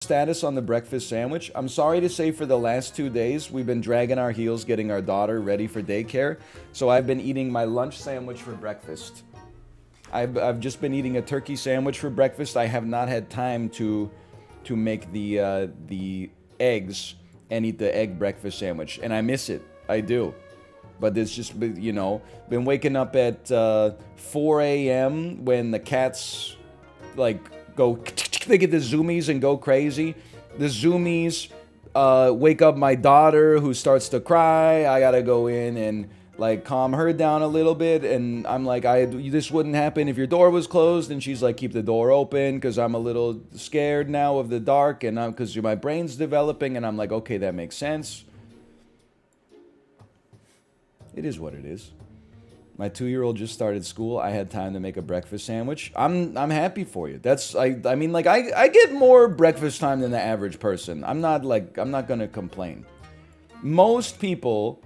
status on the breakfast sandwich. I'm sorry to say for the last 2 days, we've been dragging our heels getting our daughter ready for daycare. So I've been eating my lunch sandwich for breakfast. I've just been eating a turkey sandwich for breakfast. I have not had time to make the eggs and eat the egg breakfast sandwich. And I miss it. I do. But it's just, you know, been waking up at 4 a.m. when the cats, like, go, they get the zoomies and go crazy. The zoomies wake up my daughter who starts to cry. I gotta go in and, like, calm her down a little bit. And I'm like, this wouldn't happen if your door was closed. And she's like, keep the door open because I'm a little scared now of the dark. And because my brain's developing. And I'm like, okay, that makes sense. It is what it is. My 2-year-old just started school. I had time to make a breakfast sandwich. I'm happy for you. I mean, like, I get more breakfast time than the average person. I'm not gonna complain. Most people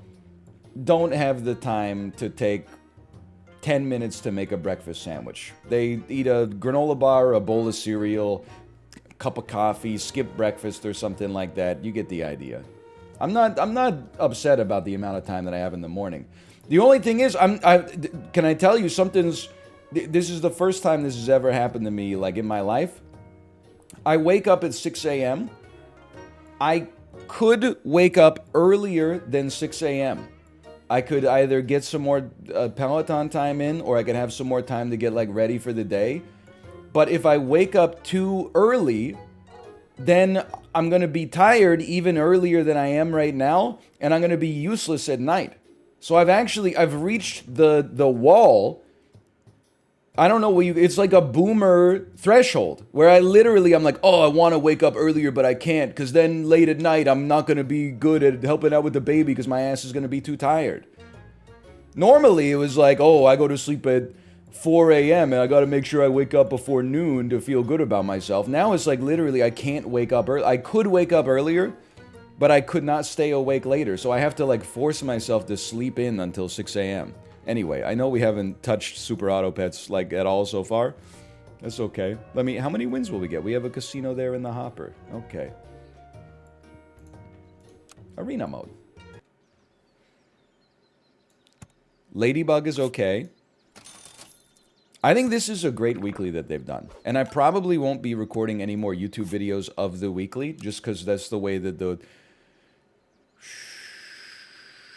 don't have the time to take 10 minutes to make a breakfast sandwich. They eat a granola bar, a bowl of cereal, a cup of coffee, skip breakfast or something like that. You get the idea. I'm not upset about the amount of time that I have in the morning. The only thing is, can I tell you something's, this is the first time this has ever happened to me, like, in my life. I wake up at 6 a.m. I could wake up earlier than 6 a.m. I could either get some more Peloton time in, or I could have some more time to get, like, ready for the day. But if I wake up too early, then I'm going to be tired even earlier than I am right now, and I'm going to be useless at night. So I've reached the wall. I don't know it's like a boomer threshold where I'm like, oh, I want to wake up earlier, but I can't because then late at night I'm not going to be good at helping out with the baby because my ass is going to be too tired. Normally it was like, oh, I go to sleep at 4 a.m. and I got to make sure I wake up before noon to feel good about myself. Now it's like literally I can't wake up early. I could wake up earlier, but I could not stay awake later. So I have to, like, force myself to sleep in until 6 a.m. Anyway, I know we haven't touched Super Auto Pets, like, at all so far. That's okay. How many wins will we get? We have a casino there in the hopper. Okay. Arena mode. Ladybug is okay. I think this is a great weekly that they've done. And I probably won't be recording any more YouTube videos of the weekly, just because that's the way that the...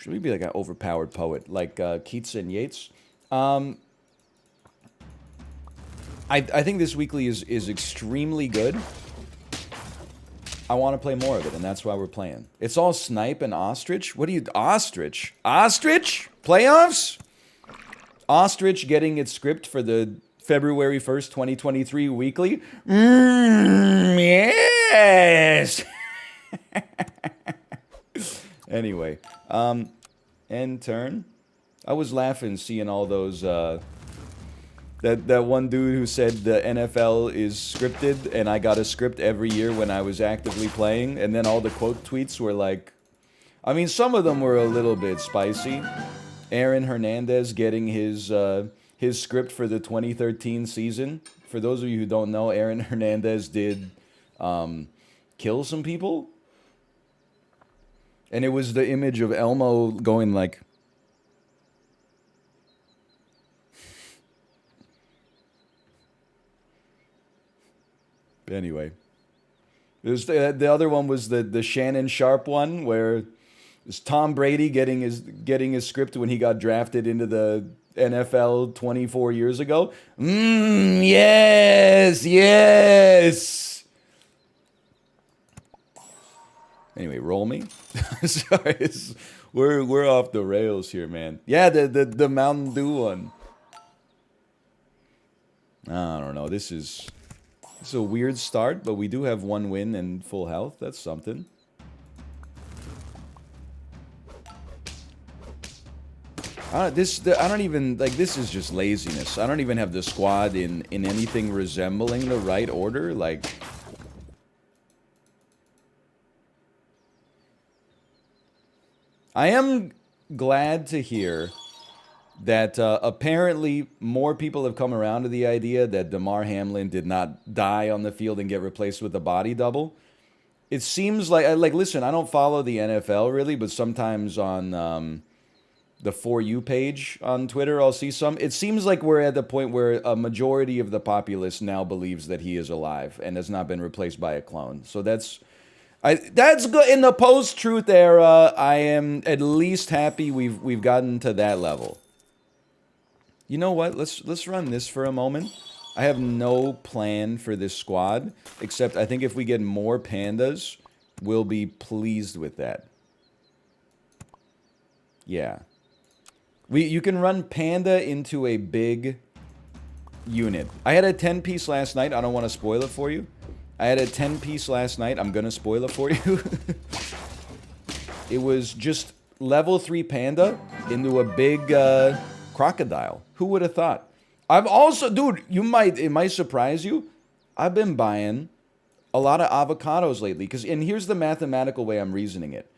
Should we be like an overpowered poet, like Keats and Yeats? I think this weekly is extremely good. I want to play more of it, and that's why we're playing. It's all Snipe and Ostrich. What do you... Ostrich? Ostrich? Playoffs? Ostrich getting its script for the February 1st, 2023 weekly. Yes! Anyway, end turn. I was laughing seeing all those, that one dude who said the NFL is scripted and I got a script every year when I was actively playing, and then all the quote tweets were like, I mean, some of them were a little bit spicy. Aaron Hernandez getting his script for the 2013 season. For those of you who don't know, Aaron Hernandez did kill some people. And it was the image of Elmo going like... Anyway. The other one was the Shannon Sharp one, where... Is Tom Brady getting his script when he got drafted into the NFL 24 years ago? Yes, yes. Anyway, roll me. Sorry, we're off the rails here, man. Yeah, the Mountain Dew one. I don't know. This is a weird start, but we do have one win and full health. That's something. I don't even, like, this is just laziness. I don't even have the squad in anything resembling the right order, like... I am glad to hear that apparently more people have come around to the idea that Damar Hamlin did not die on the field and get replaced with a body double. It seems like listen, I don't follow the NFL really, but sometimes on the For You page on Twitter, I'll see some. It seems like we're at the point where a majority of the populace now believes that he is alive and has not been replaced by a clone. So that's good. In the post-truth era, I am at least happy we've gotten to that level. You know what? Let's run this for a moment. I have no plan for this squad, except I think if we get more pandas, we'll be pleased with that. Yeah. You can run panda into a big unit. I had a 10-piece last night. I don't want to spoil it for you. I had a 10-piece last night. I'm going to spoil it for you. It was just level 3 panda into a big crocodile. Who would have thought? I've also, dude, it might surprise you. I've been buying a lot of avocados lately. And here's the mathematical way I'm reasoning it.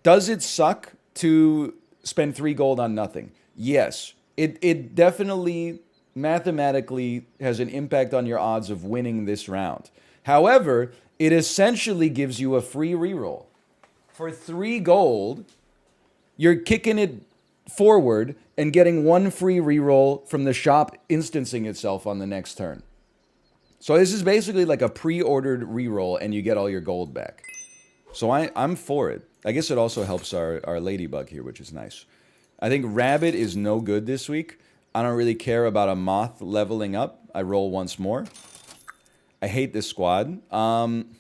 Does it suck to spend 3 gold on nothing? Yes. It definitely mathematically has an impact on your odds of winning this round. However, it essentially gives you a free reroll. For 3 gold, you're kicking it forward and getting 1 free reroll from the shop instancing itself on the next turn. So this is basically like a pre-ordered reroll and you get all your gold back. So I'm for it. I guess it also helps our ladybug here, which is nice. I think rabbit is no good this week. I don't really care about a moth leveling up. I roll once more. I hate this squad. I'm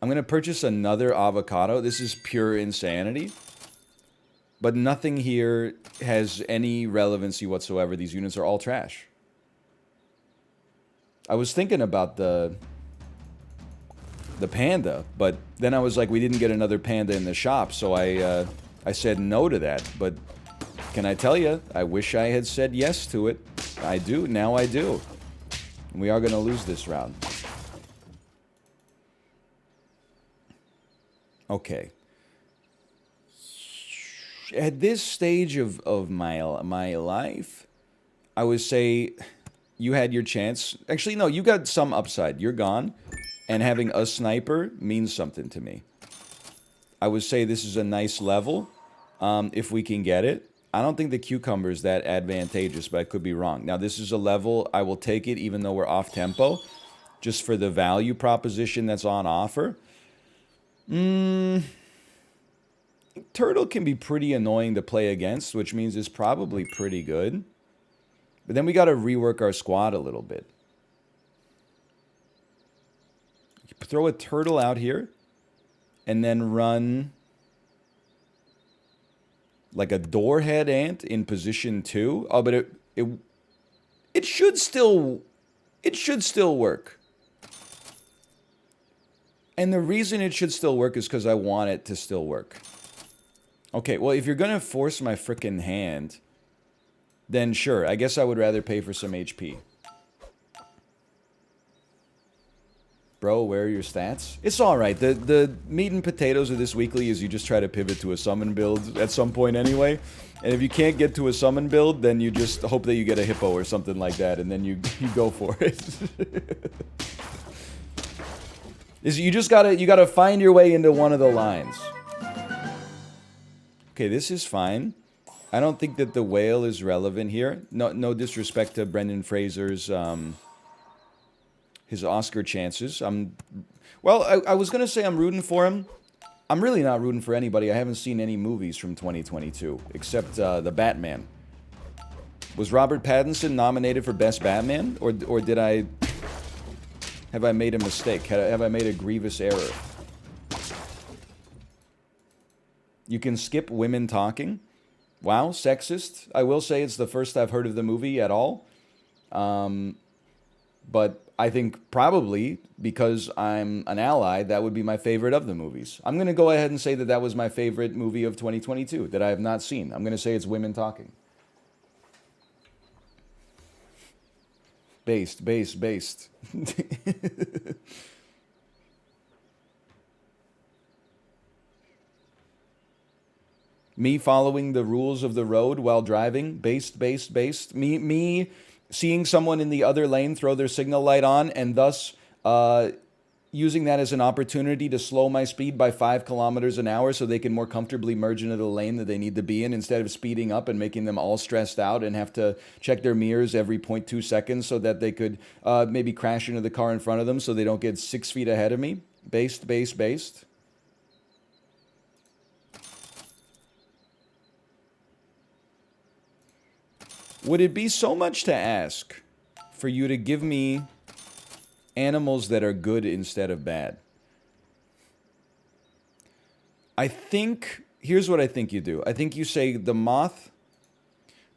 going to purchase another avocado. This is pure insanity. But nothing here has any relevancy whatsoever. These units are all trash. I was thinking about the panda, but then I was like, we didn't get another panda in the shop, so I said no to that. But can I tell you, I wish I had said yes to it. I do. Now I do. We are going to lose this round. Okay. At this stage of my life, I would say you had your chance. Actually, no, you got some upside. You're gone. And having a sniper means something to me. I would say this is a nice level, if we can get it. I don't think the cucumber is that advantageous, but I could be wrong. Now, this is a level, I will take it even though we're off tempo, just for the value proposition that's on offer. Turtle can be pretty annoying to play against, which means it's probably pretty good. But then we got to rework our squad a little bit. Throw a turtle out here, and then run like a doorhead ant in position 2. Oh, but it should still work. And the reason it should still work is because I want it to still work. Okay, well, if you're gonna force my frickin' hand, then sure, I guess I would rather pay for some HP. Bro, where are your stats? It's alright. The meat and potatoes of this weekly is you just try to pivot to a summon build at some point anyway. And if you can't get to a summon build, then you just hope that you get a hippo or something like that, and then you go for it. You just gotta find your way into one of the lines. Okay, this is fine. I don't think that the whale is relevant here. No disrespect to Brendan Fraser's his Oscar chances. Well, I was gonna say I'm rooting for him. I'm really not rooting for anybody. I haven't seen any movies from 2022 except the Batman. Was Robert Pattinson nominated for Best Batman, or did I have I made a mistake? Have I made a grievous error? You can skip women talking. Wow, sexist. I will say it's the first I've heard of the movie at all. But I think probably because I'm an ally, that would be my favorite of the movies. I'm going to go ahead and say that that was my favorite movie of 2022 that I have not seen. I'm going to say it's women talking. Based. Me following the rules of the road while driving. Based. Me seeing someone in the other lane throw their signal light on and thus using that as an opportunity to slow my speed by 5 kilometers an hour so they can more comfortably merge into the lane that they need to be in instead of speeding up and making them all stressed out and have to check their mirrors every 0.2 seconds so that they could maybe crash into the car in front of them so they don't get 6 feet ahead of me. Based. Would it be so much to ask for you to give me animals that are good instead of bad? I think, here's what I think you do. I think you say the moth.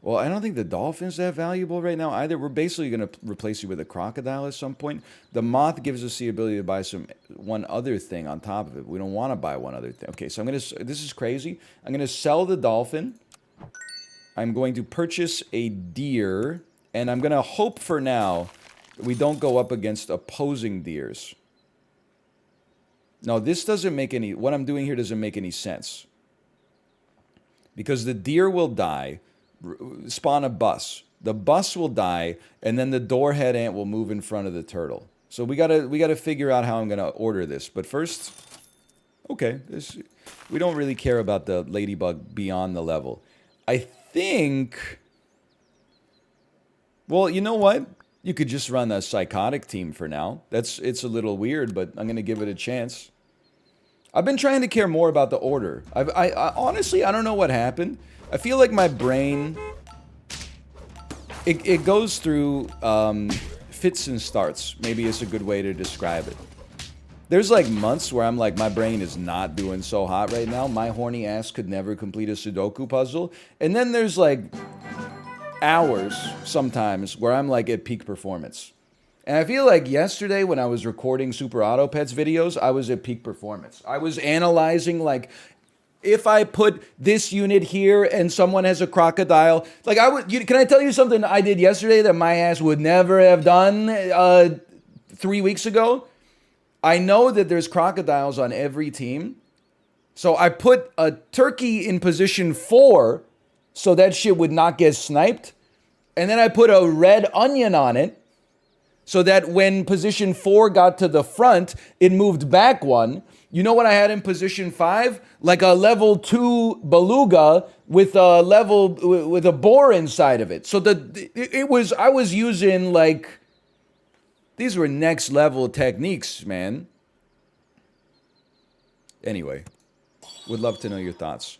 Well, I don't think the dolphin's that valuable right now either. We're basically going to replace you with a crocodile at some point. The moth gives us the ability to buy one other thing on top of it. We don't want to buy one other thing. Okay, so this is crazy. I'm going to sell the dolphin. I'm going to purchase a deer. And I'm going to hope for now we don't go up against opposing deers. No, this doesn't make any... What I'm doing here doesn't make any sense. Because the deer will die, spawn a bus. The bus will die, and then the doorhead ant will move in front of the turtle. So we gotta figure out how I'm going to order this. But first... Okay, we don't really care about the ladybug beyond the level. I think... Well, you know what? You could just run a psychotic team for now. It's a little weird, but I'm going to give it a chance. I've been trying to care more about the order. I honestly, I don't know what happened. I feel like my brain, it goes through fits and starts. Maybe it's a good way to describe it. There's like months where I'm like, my brain is not doing so hot right now. My horny ass could never complete a Sudoku puzzle. And then there's like... hours sometimes where I'm like at peak performance. And I feel like yesterday when I was recording Super Auto Pets videos, I was at peak performance. I was analyzing like, if I put this unit here and someone has a crocodile, like can I tell you something I did yesterday that my ass would never have done 3 weeks ago? I know that there's crocodiles on every team. So I put a turkey in position 4 so that shit would not get sniped. And then I put a red onion on it so that when position 4 got to the front, it moved back 1. You know what I had in position 5? Like a level 2 beluga with a boar inside of it. So I was using like, these were next level techniques, man. Anyway, would love to know your thoughts.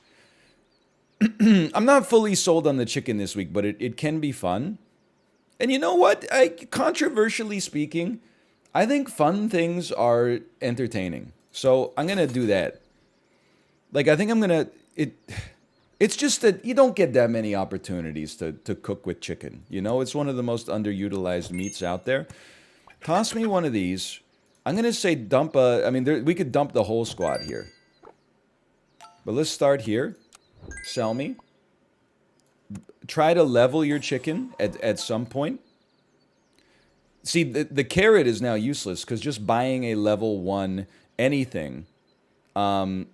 I'm not fully sold on the chicken this week, but it can be fun. And you know what? Controversially speaking, I think fun things are entertaining. So I'm going to do that. Like, I think I'm going to... It's just that you don't get that many opportunities to cook with chicken. You know, it's one of the most underutilized meats out there. Toss me one of these. I'm going to say dump we could dump the whole squad here. But let's start here. Sell me. Try to level your chicken at some point. See, the carrot is now useless because just buying a level 1 anything, or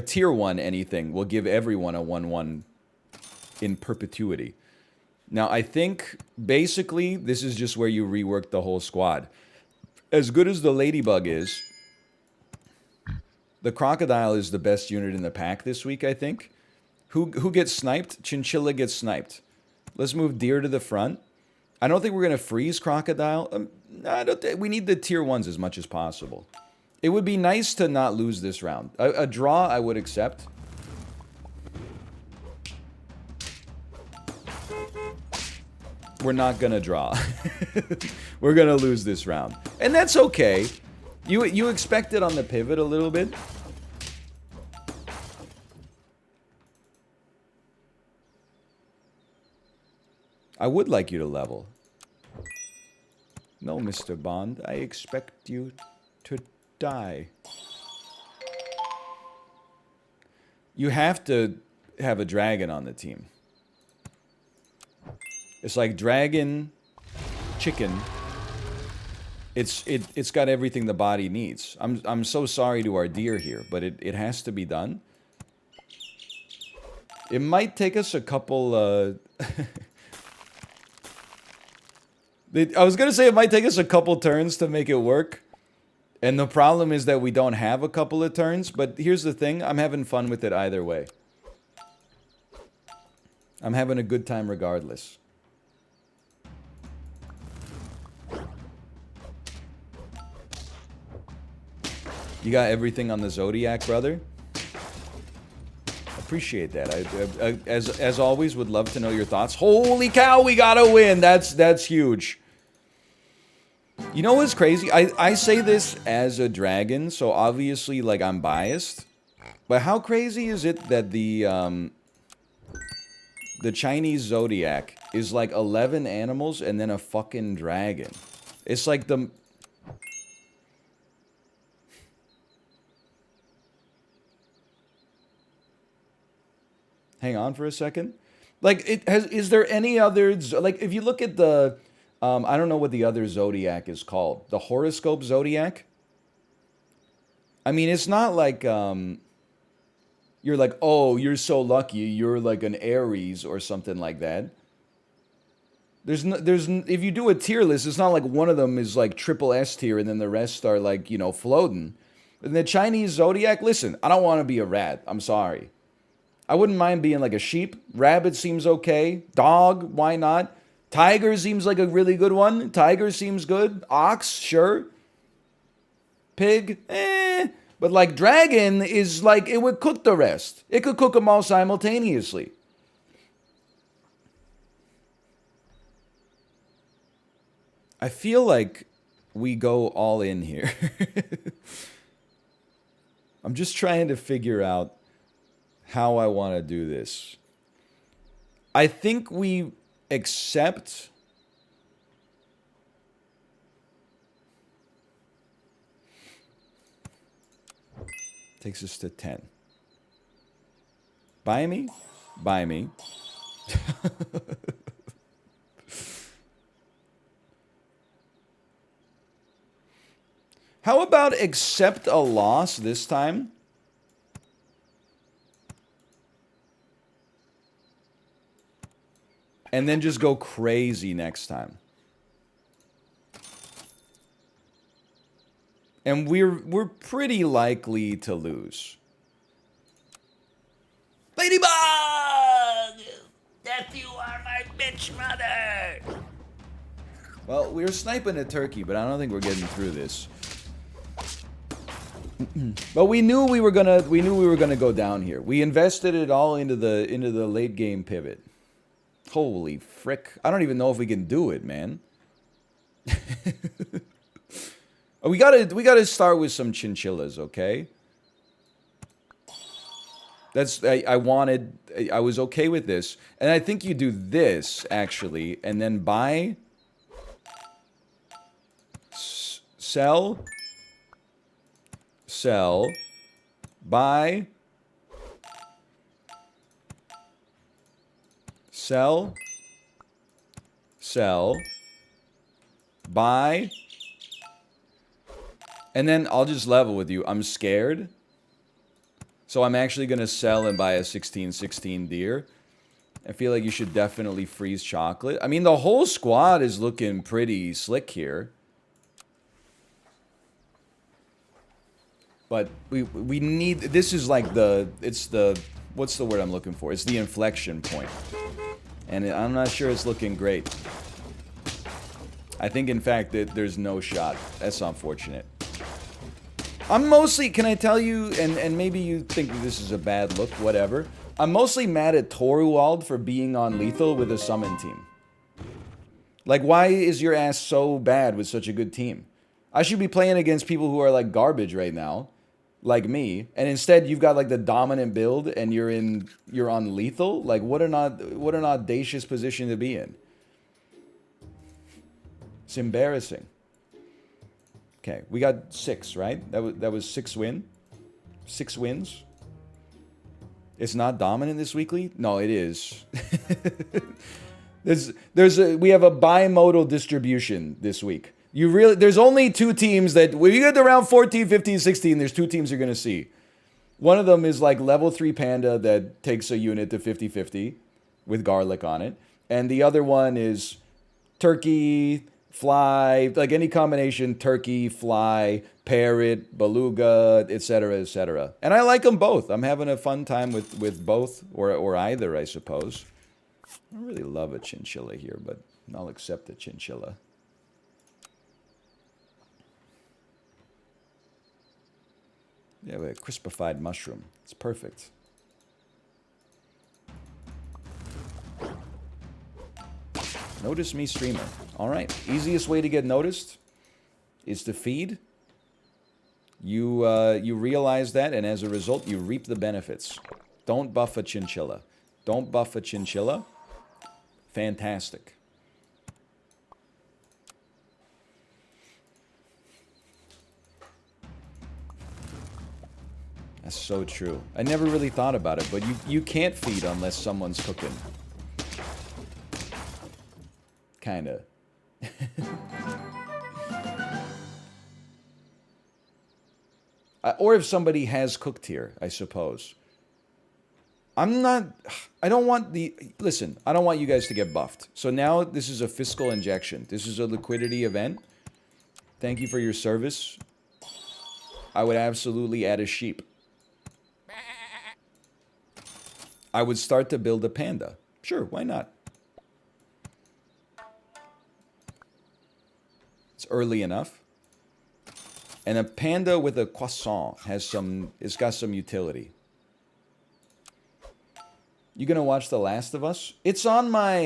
tier 1 anything, will give everyone a 1/1 in perpetuity. Now, I think basically this is just where you rework the whole squad. As good as the ladybug is, the crocodile is the best unit in the pack this week, I think. Who gets sniped? Chinchilla gets sniped. Let's move deer to the front. I don't think we're going to freeze crocodile. We need the tier 1s as much as possible. It would be nice to not lose this round. A draw I would accept. We're not going to draw. We're going to lose this round. And that's okay. You expect it on the pivot a little bit. I would like you to level. No, Mr. Bond. I expect you to die. You have to have a dragon on the team. It's like dragon, chicken. It's got everything the body needs. I'm so sorry to our deer here, but it has to be done. It might take us a couple I was gonna say it might take us a couple turns to make it work. And the problem is that we don't have a couple of turns, but here's the thing, I'm having fun with it either way. I'm having a good time regardless. You got everything on the Zodiac, brother? Appreciate that. I as always, would love to know your thoughts. Holy cow, we gotta win! That's huge. You know what's crazy? I say this as a dragon, so obviously, like, I'm biased. But how crazy is it that the Chinese Zodiac is like 11 animals and then a fucking dragon? It's like the... Hang on for a second. Like, is there any other... Like, if you look at the... I don't know what the other Zodiac is called. The horoscope Zodiac? I mean, it's not like, you're like, oh, you're so lucky, you're like an Aries or something like that. If you do a tier list, it's not like one of them is like triple S tier and then the rest are like, you know, floating. And the Chinese Zodiac, listen, I don't want to be a rat. I'm sorry. I wouldn't mind being like a sheep. Rabbit seems okay. Dog, why not? Tiger seems like a really good one. Tiger seems good. Ox, sure. Pig, eh. But like dragon is like, it would cook the rest. It could cook them all simultaneously. I feel like we go all in here. I'm just trying to figure out how I want to do this. I think we accept... Takes us to 10. Buy me? Buy me. How about accept a loss this time? And then just go crazy next time. And we're pretty likely to lose. Ladybug! Death, you are my bitch mother! Well, we were sniping a turkey, but I don't think we're getting through this. But we knew we were gonna go down here. We invested it all into the late game pivot. Holy frick. I don't even know if we can do it, man. We gotta start with some chinchillas, okay? I was okay with this. And I think you do this, actually, and then buy, sell, buy, sell, buy, and then I'll just level with you. I'm scared. So I'm actually going to sell and buy a 16/16 deer. I feel like you should definitely freeze chocolate. I mean, the whole squad is looking pretty slick here. But we need... This is like it's the... What's the word I'm looking for? It's the inflection point. And I'm not sure it's looking great. I think, in fact, that there's no shot. That's unfortunate. I'm mostly, can I tell you, and maybe you think this is a bad look, whatever. I'm mostly mad at Torwald for being on lethal with a summon team. Like, why is your ass so bad with such a good team? I should be playing against people who are like garbage right now, like me, and instead you've got like the dominant build and you're on lethal. Like, what an audacious position to be in. It's embarrassing. Okay, we got 6, right? That was 6 wins. It's not dominant this weekly? No, it is. We have a bimodal distribution this week. There's only 2 teams that, when you get to round 14, 15, 16, there's 2 teams you're going to see. One of them is like level 3 panda that takes a unit to 50-50 with garlic on it. And the other one is turkey, fly, like any combination, turkey, fly, parrot, beluga, etc., etc. And I like them both. I'm having a fun time with both, or either, I suppose. I don't really love a chinchilla here, but I'll accept a chinchilla. Yeah, a crispified mushroom. It's perfect. Notice me, streamer. All right. Easiest way to get noticed is to feed. You realize that, and as a result, you reap the benefits. Don't buff a chinchilla. Don't buff a chinchilla. Fantastic. That's so true. I never really thought about it, but you can't feed unless someone's cooking. Kinda. Or if somebody has cooked here, I suppose. I don't want listen, I don't want you guys to get buffed. So now this is a fiscal injection. This is a liquidity event. Thank you for your service. I would absolutely add a sheep. I would start to build a panda. Sure, why not? It's early enough. And a panda with a croissant it's got some utility. You gonna watch The Last of Us? It's on my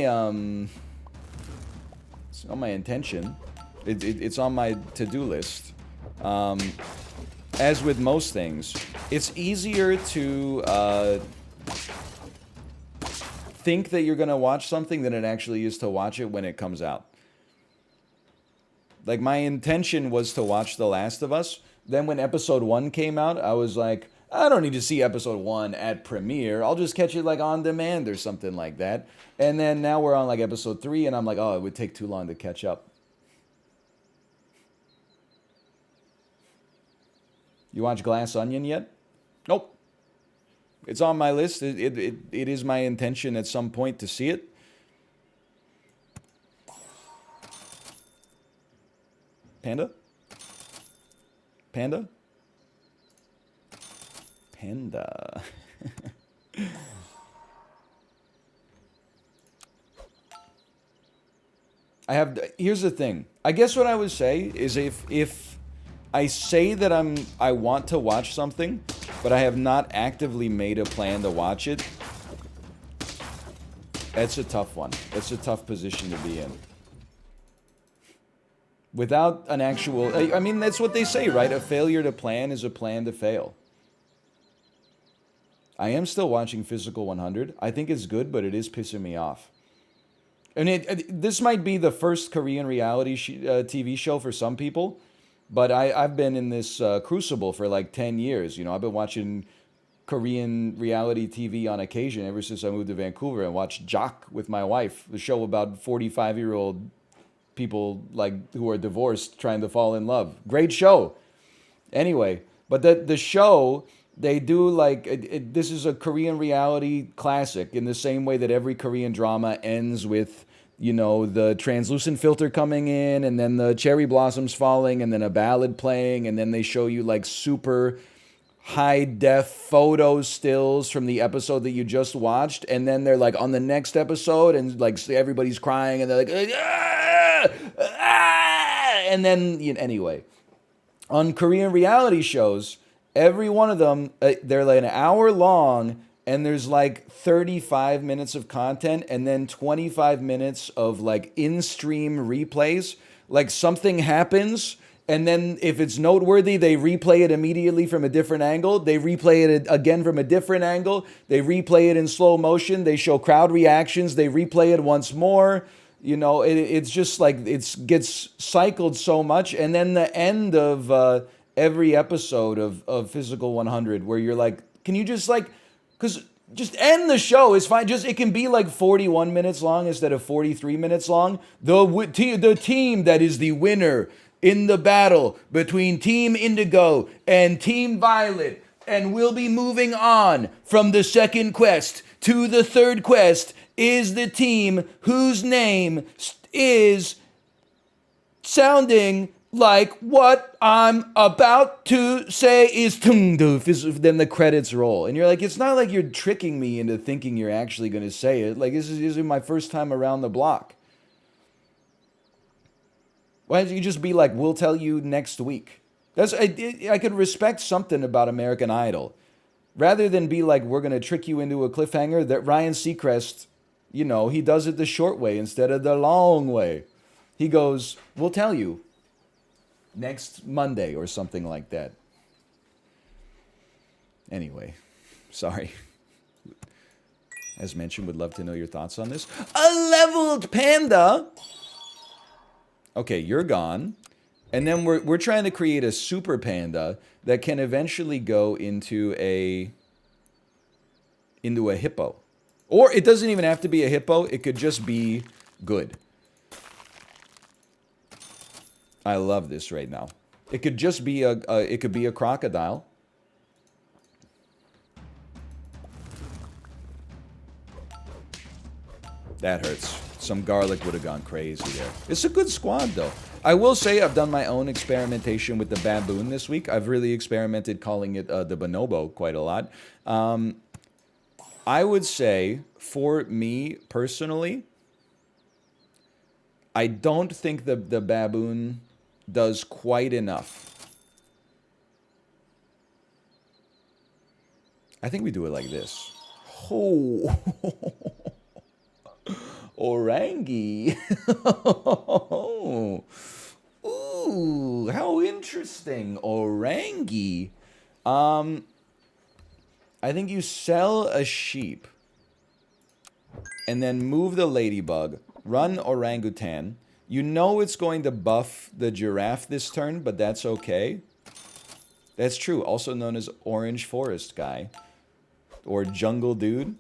intention. It's on my to-do list. As with most things, it's easier to think that you're gonna watch something than it actually is to watch it when it comes out. Like, my intention was to watch The Last of Us. Then when episode 1 came out, I was like, I don't need to see episode 1 at premiere. I'll just catch it, like, on demand or something like that. And then now we're on, like, episode 3, and I'm like, oh, it would take too long to catch up. You watch Glass Onion yet? Nope. It's on my list. It is my intention at some point to see it. Panda? Panda? Panda. Here's the thing. I guess what I would say is if I say that I want to watch something, but I have not actively made a plan to watch it, that's a tough one. That's a tough position to be in. Without an actual... I mean, that's what they say, right? A failure to plan is a plan to fail. I am still watching Physical 100. I think it's good, but it is pissing me off. And this might be the first Korean reality TV show for some people, but I've been in this crucible for like 10 years. You know, I've been watching Korean reality TV on occasion ever since I moved to Vancouver, and watched Jock with my wife, the show about 45-year-old people like who are divorced trying to fall in love. Great show. Anyway, but the show, they do like this is a Korean reality classic in the same way that every Korean drama ends with, you know, the translucent filter coming in, and then the cherry blossoms falling, and then a ballad playing, and then they show you like super high def photo stills from the episode that you just watched, and then they're like on the next episode, and like everybody's crying, and they're like, and then, you know, anyway, on Korean reality shows, every one of them, they're like an hour long, and there's like 35 minutes of content, and then 25 minutes of like in-stream replays. Like something happens, and then if it's noteworthy, they replay it immediately from a different angle. They replay it again from a different angle. They replay it in slow motion. They show crowd reactions. They replay it once more. You know, it's just like it gets cycled so much. And then the end of every episode of Physical 100, where you're like, can you just like, because just end the show is fine. Just, it can be like 41 minutes long instead of 43 minutes long. The team that is the winner in the battle between Team Indigo and Team Violet, and we'll be moving on from the second quest to the third quest, is the team whose name is sounding like what I'm about to say is then the credits roll. And you're like, it's not like you're tricking me into thinking you're actually going to say it. Like, this is my first time around the block. Why don't you just be like, we'll tell you next week? I could respect something about American Idol. Rather than be like, we're going to trick you into a cliffhanger, that Ryan Seacrest, you know, he does it the short way instead of the long way. He goes, we'll tell you next Monday or something like that. Anyway, sorry. As mentioned, would love to know your thoughts on this. A leveled panda. Okay, you're gone. And then we're trying to create a super panda that can eventually go into a hippo. Or it doesn't even have to be a hippo, it could just be good. I love this right now. It could just be a crocodile. That hurts. Some garlic would have gone crazy there. It's a good squad though. I will say I've done my own experimentation with the baboon this week. I've really experimented calling it the bonobo quite a lot. I would say, for me personally, I don't think the baboon does quite enough. I think we do it like this. Oh, orangi. Ooh, how interesting. Orangi. I think you sell a sheep and then move the ladybug, run orangutan. You know it's going to buff the giraffe this turn, but that's okay. That's true. Also known as Orange Forest Guy or Jungle Dude.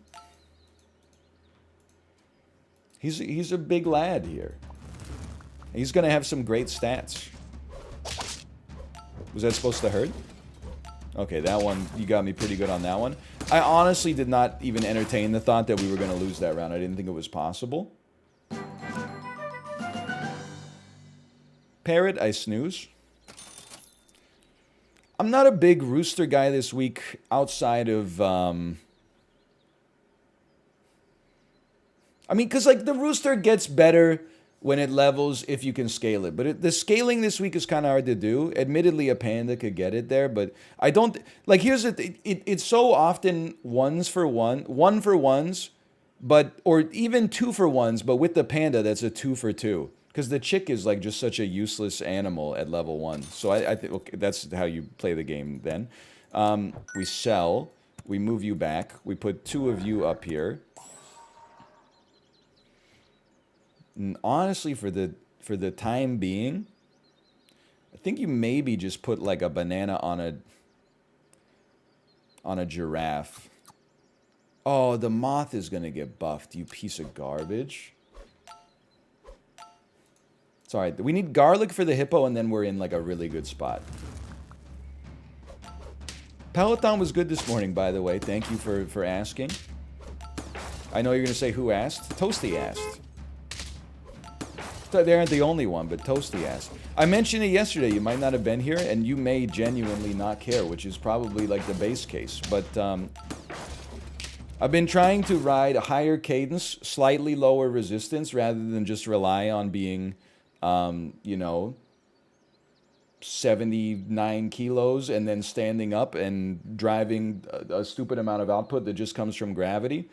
He's a big lad here. He's going to have some great stats. Was that supposed to hurt? Okay, that one, you got me pretty good on that one. I honestly did not even entertain the thought that we were going to lose that round. I didn't think it was possible. Parrot, I snooze. I'm not a big rooster guy this week outside of... I mean, because like the rooster gets better when it levels if you can scale it. But the scaling this week is kind of hard to do. Admittedly, a panda could get it there, but I don't... Like, here's the thing. It's so often one for ones, but... Or even 2 for 1s, but with the panda, that's a 2 for 2. Because the chick is like just such a useless animal at level 1. So I think okay, that's how you play the game then. We sell. We move you back. We put 2 of you up here. And honestly, for the time being, I think you maybe just put like a banana on a giraffe. Oh, the moth is gonna get buffed, you piece of garbage. It's alright. We need garlic for the hippo, and then we're in like a really good spot. Peloton was good this morning, by the way. Thank you for asking. I know you're gonna say who asked. Toasty asked. They aren't the only one, but Toasty asked. I mentioned it yesterday. You might not have been here, and you may genuinely not care, which is probably like the base case. But I've been trying to ride a higher cadence, slightly lower resistance, rather than just rely on being, you know, 79 kilos and then standing up and driving a stupid amount of output that just comes from gravity.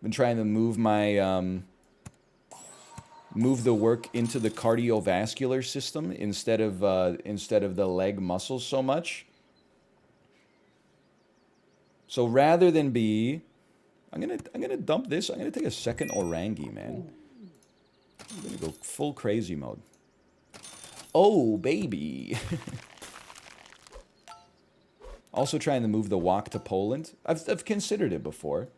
Been trying to move my... move the work into the cardiovascular system instead of the leg muscles so much. So rather than be, I'm gonna dump this. I'm gonna take a second orangi, man. I'm gonna go full crazy mode. Oh baby. Also trying to move the walk to Poland. I've considered it before.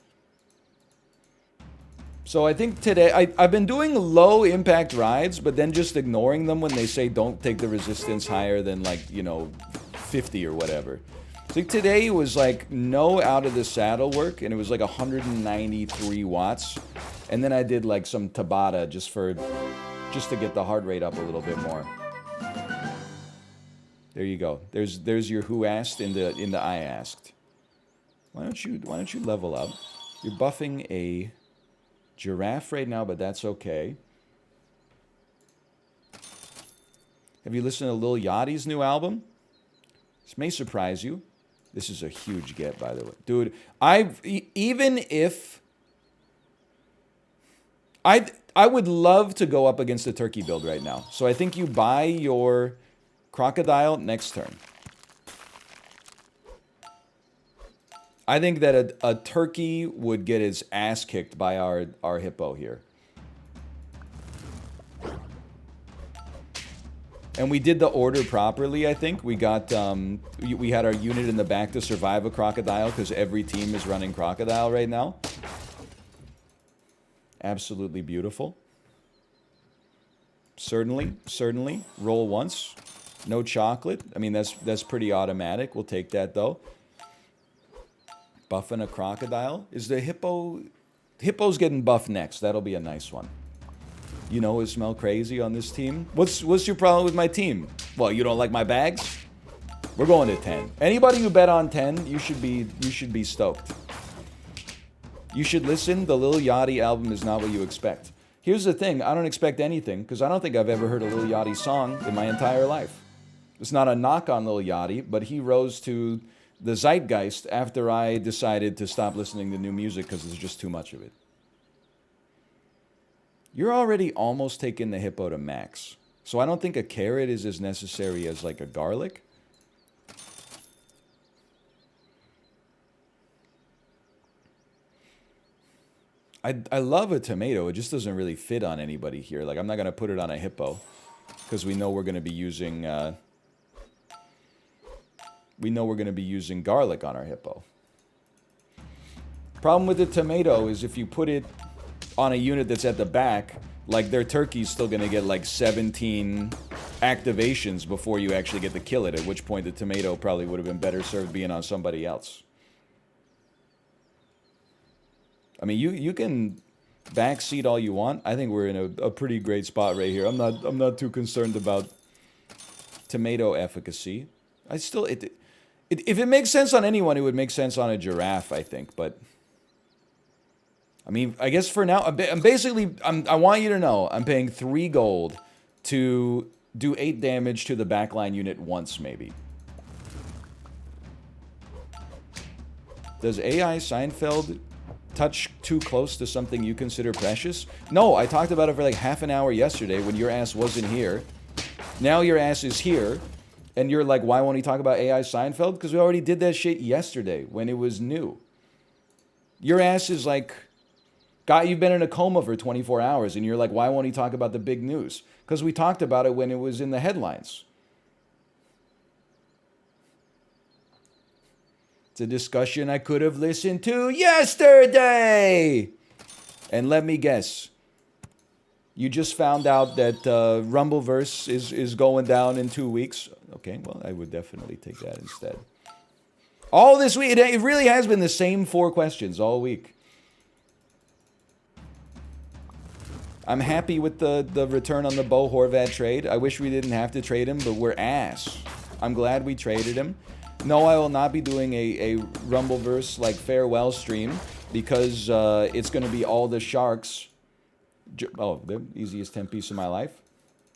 So I think today, I've been doing low impact rides, but then just ignoring them when they say don't take the resistance higher than like, you know, 50 or whatever. So today was like no out of the saddle work, and it was like 193 watts. And then I did like some Tabata just for just to get the heart rate up a little bit more. There you go. There's your who asked in the I asked. Why don't you level up? You're buffing a giraffe right now, but that's okay. Have you listened to Lil Yachty's new album? This may surprise you. This is a huge get, by the way. Dude, even if... I would love to go up against the turkey build right now. So I think you buy your Crocodile next turn. I think that a turkey would get his ass kicked by our hippo here. And we did the order properly, I think. We got, we had our unit in the back to survive a Crocodile because every team is running Crocodile right now. Absolutely beautiful. Certainly, certainly. Roll once. No chocolate. I mean, that's pretty automatic. We'll take that, though. Buffing a Crocodile. Is the hippo... Hippo's getting buffed next. That'll be a nice one. You know it smell crazy on this team. What's your problem with my team? Well, you don't like my bags? We're going to 10. Anybody who bet on 10, you should be stoked. You should listen. The Lil Yachty album is not what you expect. Here's the thing. I don't expect anything because I don't think I've ever heard a Lil Yachty song in my entire life. It's not a knock on Lil Yachty, but he rose to the zeitgeist after I decided to stop listening to new music because there's just too much of it. You're already almost taking the hippo to max. So I don't think a carrot is as necessary as like a garlic. I love a tomato. It just doesn't really fit on anybody here. Like I'm not going to put it on a hippo because we know we're going to be using garlic on our hippo. Problem with the tomato is if you put it on a unit that's at the back, like their turkey's still going to get like 17 activations before you actually get to kill it, at which point the tomato probably would have been better served being on somebody else. I mean, you can backseat all you want. I think we're in a pretty great spot right here. I'm not too concerned about tomato efficacy. If it makes sense on anyone, it would make sense on a giraffe, I think, but I mean, I guess for now, I want you to know, I'm paying 3 gold to do 8 damage to the backline unit once, maybe. Does AI Seinfeld touch too close to something you consider precious? No, I talked about it for like half an hour yesterday when your ass wasn't here. Now your ass is here, and you're like, why won't he talk about AI Seinfeld? Because we already did that shit yesterday when it was new. Your ass is like... God, you've been in a coma for 24 hours, and you're like, why won't he talk about the big news? Because we talked about it when it was in the headlines. It's a discussion I could have listened to yesterday! And let me guess. You just found out that Rumbleverse is going down in 2 weeks. Okay, well, I would definitely take that instead. All this week, it really has been the same 4 questions all week. I'm happy with the return on the Bo Horvat trade. I wish we didn't have to trade him, but we're ass. I'm glad we traded him. No, I will not be doing a Rumbleverse like farewell stream because it's going to be all the sharks. Oh, the easiest 10 piece of my life.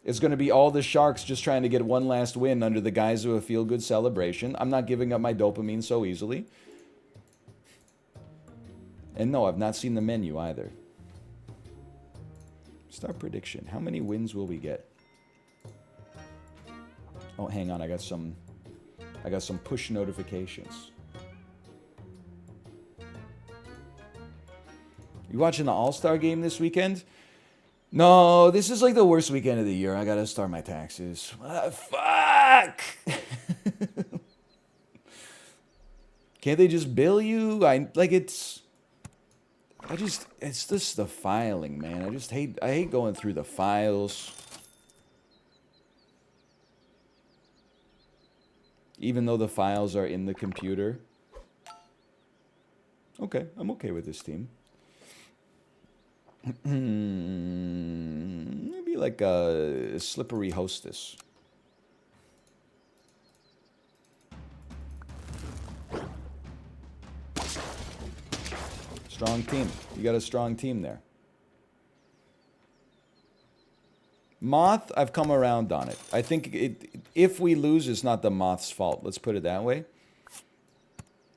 It's going to be all the sharks just trying to get one last win under the guise of a feel-good celebration. I'm not giving up my dopamine so easily. And no, I've not seen the menu either. Start prediction. How many wins will we get? Oh, hang on. I got some push notifications. You watching the All-Star game this weekend? No, this is like the worst weekend of the year. I gotta start my taxes. Fuck! Can't they just bill you? It's just the filing, man. I hate going through the files. Even though the files are in the computer. Okay, I'm okay with this team. Maybe Be like a slippery hostess. Strong team. You got a strong team there. Moth, I've come around on it. I think if we lose, it's not the Moth's fault. Let's put it that way.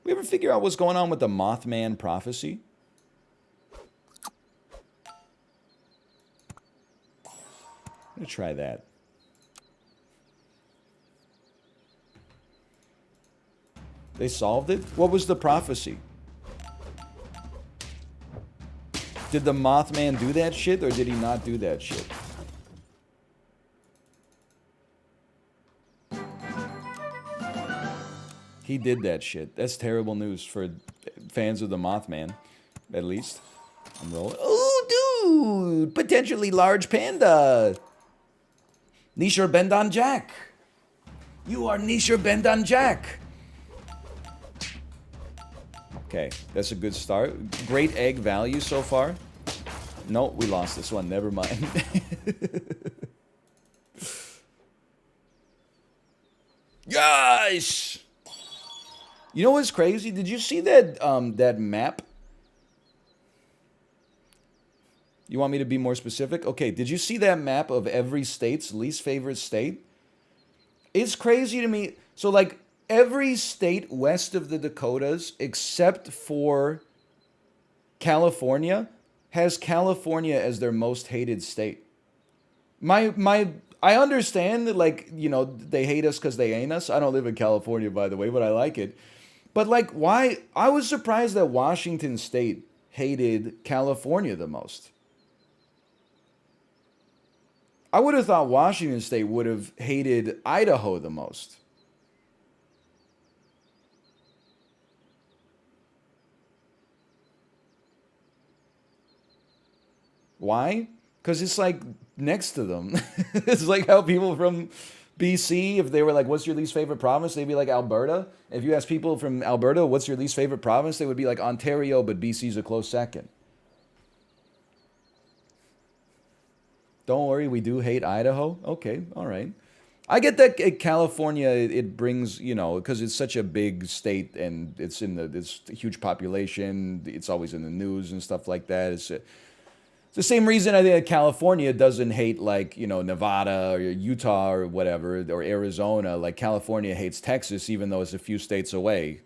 We ever figure out what's going on with the Mothman prophecy? I'm going to try that. They solved it? What was the prophecy? Did the Mothman do that shit, or did he not do that shit? He did that shit. That's terrible news for fans of the Mothman, at least. I'm rolling. Oh, dude! Potentially large panda! Nisher Bendan Jack! You are Nisher Bendan Jack! Okay, that's a good start. Great egg value so far. No, we lost this one. Never mind. Yes! You know what's crazy? Did you see that that map? You want me to be more specific? Okay, did you see that map of every state's least favorite state? It's crazy to me. So, like, every state west of the Dakotas, except for California, has California as their most hated state. I understand that, like, you know, they hate us because they ain't us. I don't live in California, by the way, but I like it. But, like, why? I was surprised that Washington State hated California the most. I would have thought Washington State would have hated Idaho the most. Why? Because it's like next to them. It's like how people from BC, if they were like, what's your least favorite province? They'd be like Alberta. If you ask people from Alberta, what's your least favorite province? They would be like Ontario, but BC's a close second. Don't worry, we do hate Idaho. Okay, all right. I get that California, it brings, you know, because it's such a big state and it's in this huge population. It's always in the news and stuff like that. It's the same reason I think California doesn't hate, like, you know, Nevada or Utah or whatever, or Arizona. Like, California hates Texas, even though it's a few states away.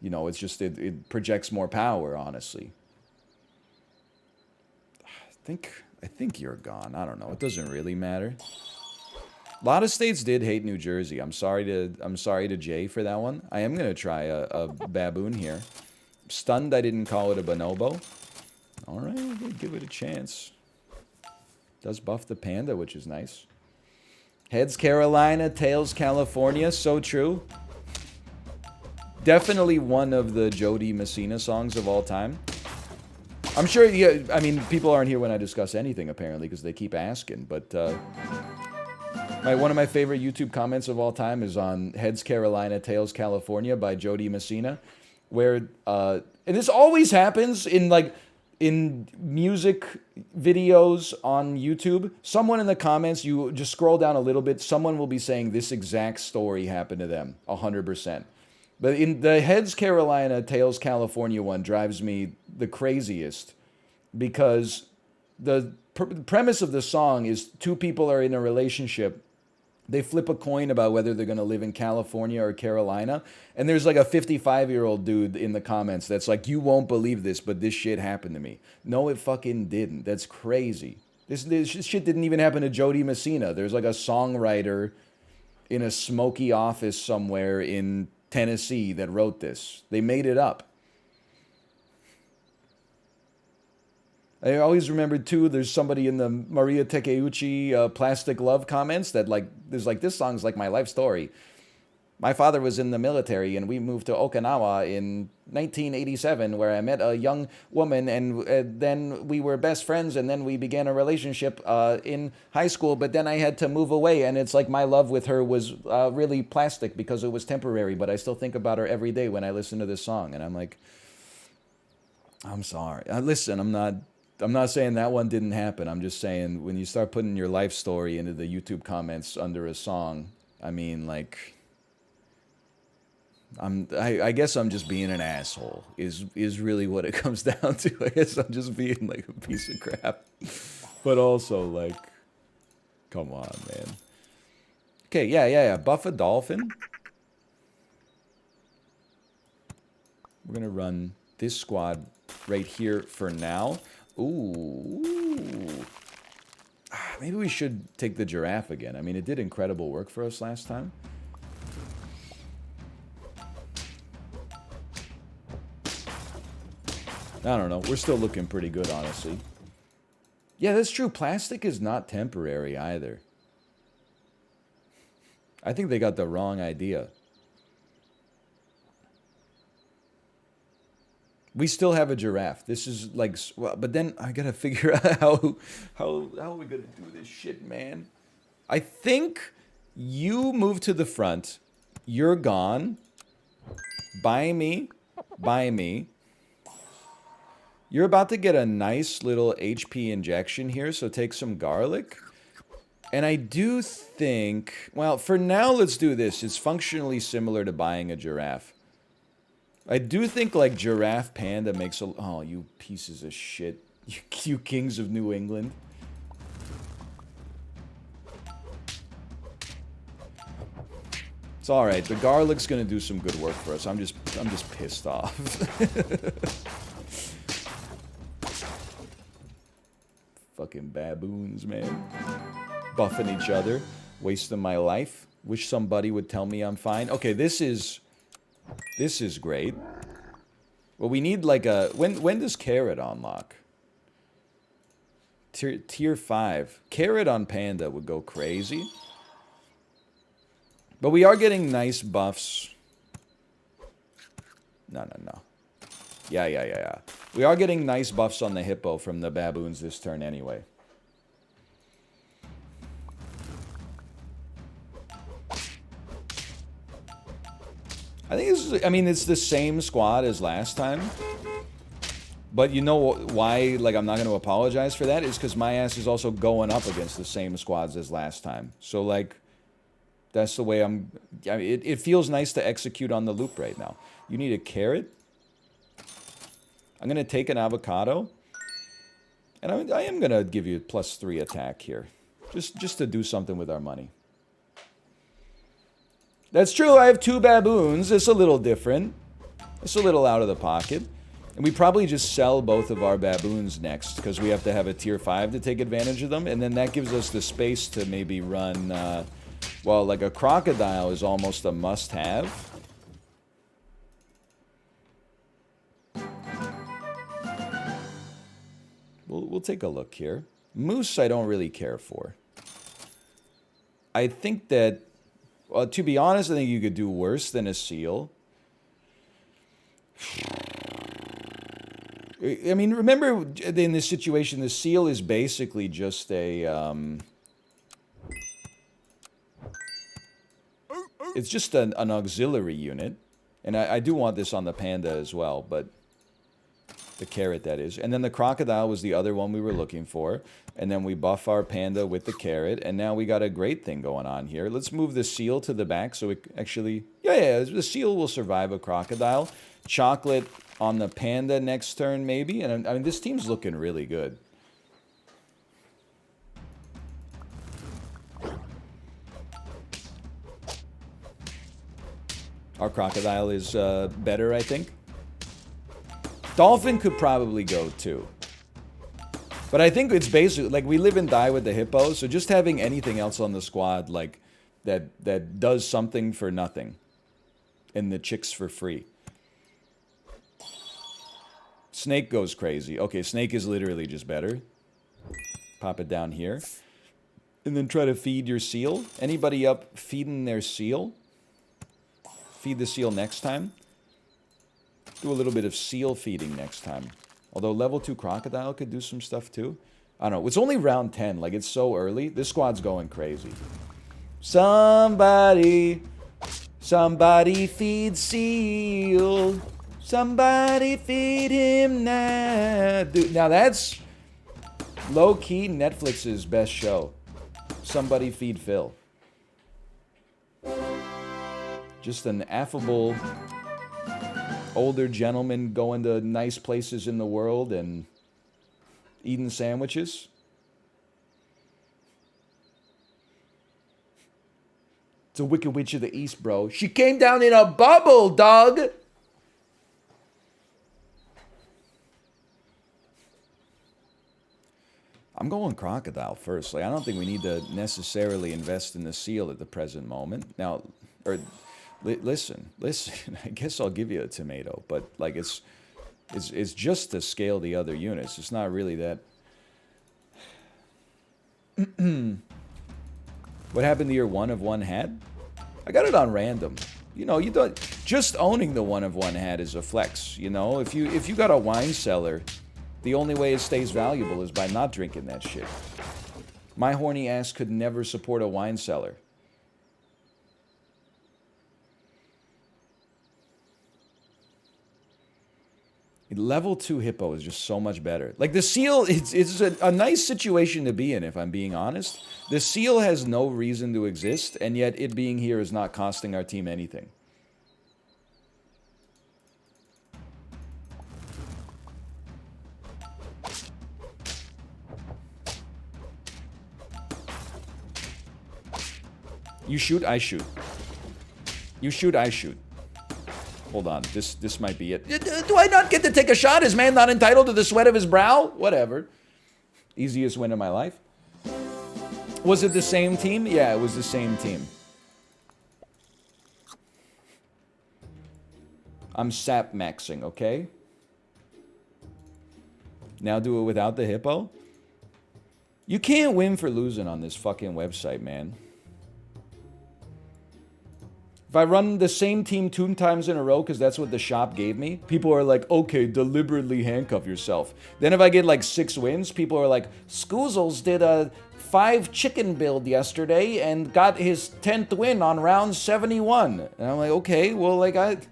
You know, it's just, it projects more power, honestly. I think you're gone. I don't know. It doesn't really matter. A lot of states did hate New Jersey. I'm sorry to Jay for that one. I am gonna try a baboon here. Stunned I didn't call it a bonobo. All right, we'll give it a chance. Does buff the panda, which is nice. Heads Carolina, tails California. So true. Definitely one of the Jody Messina songs of all time. I'm sure, yeah, I mean, people aren't here when I discuss anything, apparently, because they keep asking. But one of my favorite YouTube comments of all time is on Heads Carolina, Tails California by Jody Messina, where, and this always happens in music videos on YouTube. Someone in the comments, you just scroll down a little bit, someone will be saying this exact story happened to them, 100%. But in the Heads Carolina, Tails California one drives me the craziest because the premise of the song is two people are in a relationship. They flip a coin about whether they're going to live in California or Carolina. And there's like a 55-year-old dude in the comments that's like, you won't believe this, but this shit happened to me. No, it fucking didn't. That's crazy. This shit didn't even happen to Jody Messina. There's like a songwriter in a smoky office somewhere in Tennessee that wrote this. They made it up. I always remember, too, there's somebody in the Maria Takeuchi Plastic Love comments that, like, there's like, this song's like my life story. My father was in the military, and we moved to Okinawa in 1987, where I met a young woman, and then we were best friends, and then we began a relationship in high school, but then I had to move away, and it's like my love with her was really plastic because it was temporary, but I still think about her every day when I listen to this song, and I'm like, I'm sorry. Listen, I'm not I'm not saying that one didn't happen. I'm just saying when you start putting your life story into the YouTube comments under a song, I mean, like, I guess I'm just being an asshole. Is really what it comes down to. I guess I'm just being like a piece of crap. But also, like, come on, man. Okay, yeah. Buff a dolphin. We're gonna run this squad right here for now. Ooh. Maybe we should take the giraffe again. I mean, it did incredible work for us last time. I don't know. We're still looking pretty good, honestly. Yeah, that's true. Plastic is not temporary either. I think they got the wrong idea. We still have a giraffe. This is like, well, but then I gotta figure out how are we gonna do this shit, man? I think you move to the front. You're gone. Buy me. You're about to get a nice little HP injection here, so take some garlic. And I do think, well, for now, let's do this. It's functionally similar to buying a giraffe. I do think, like, giraffe panda makes a... Oh, you pieces of shit. You kings of New England. It's alright. The garlic's gonna do some good work for us. I'm just pissed off. Fucking baboons, man. Buffing each other. Wasting my life. Wish somebody would tell me I'm fine. Okay, this is great. Well, we need like a... When does carrot unlock? Tier 5. Carrot on panda would go crazy. But we are getting nice buffs. No. Yeah. We are getting nice buffs on the hippo from the baboons this turn anyway. I think this is, I mean, it's the same squad as last time. But you know why, like, I'm not going to apologize for that? Is because my ass is also going up against the same squads as last time. So, like, that's the way I mean, it feels nice to execute on the loop right now. You need a carrot. I'm going to take an avocado. And I am going to give you +3 attack here. Just to do something with our money. That's true, I have 2 baboons. It's a little different. It's a little out of the pocket. And we probably just sell both of our baboons next, because we have to have a tier 5 to take advantage of them. And then that gives us the space to maybe run... well, like a crocodile is almost a must-have. We'll take a look here. Moose I don't really care for. I think that... Well, to be honest, I think you could do worse than a seal. I mean, remember in this situation, the seal is basically just a... It's just an auxiliary unit. And I do want this on the panda as well, but... The carrot, that is. And then the crocodile was the other one we were looking for. And then we buff our panda with the carrot. And now we got a great thing going on here. Let's move the seal to the back so it actually... Yeah, the seal will survive a crocodile. Chocolate on the panda next turn, maybe. And I mean, this team's looking really good. Our crocodile is better, I think. Dolphin could probably go too. But I think it's basically, like, we live and die with the hippo, so just having anything else on the squad, like, that does something for nothing. And the chicks for free. Snake goes crazy. Okay, snake is literally just better. Pop it down here. And then try to feed your seal. Anybody up feeding their seal? Feed the seal next time. Do a little bit of seal feeding next time. Although level 2 crocodile could do some stuff too. I don't know. It's only round 10. Like, it's so early. This squad's going crazy. Somebody feed seal. Somebody feed him now. Dude, now that's Low-key, Netflix's best show. Somebody Feed Phil. Just an affable older gentleman going to nice places in the world and eating sandwiches. It's a Wicked Witch of the East, bro. She came down in a bubble, dog! I'm going Crocodile first. Like, I don't think we need to necessarily invest in the seal at the present moment. Now, or listen. I guess I'll give you a tomato, but like it's just to scale the other units. It's not really that. What happened to your 1 of 1 hat? I got it on random. You know, you don't just owning the 1 of 1 hat is a flex. You know, if you got a wine cellar. The only way it stays valuable is by not drinking that shit. My horny ass could never support a wine cellar. Level 2 hippo is just so much better. Like, the seal, it's a nice situation to be in, if I'm being honest. The seal has no reason to exist, and yet it being here is not costing our team anything. You shoot, I shoot. You shoot, I shoot. Hold on, this might be it. Do I not get to take a shot? Is man not entitled to the sweat of his brow? Whatever. Easiest win of my life. Was it the same team? Yeah, it was the same team. I'm sap maxing, okay? Now do it without the hippo? You can't win for losing on this fucking website, man. If I run the same team 2 times in a row, because that's what the shop gave me, people are like, okay, deliberately handcuff yourself. Then if I get like 6 wins, people are like, Scoozles did a 5 chicken build yesterday and got his 10th win on round 71. And I'm like, okay, well, like,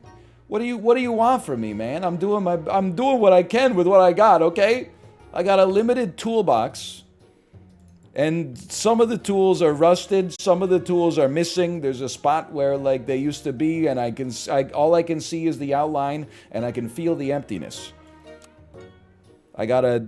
what do you want from me, man? I'm doing what I can with what I got, okay? I got a limited toolbox. And some of the tools are rusted, some of the tools are missing. There's a spot where like they used to be, and all I can see is the outline, and I can feel the emptiness. I gotta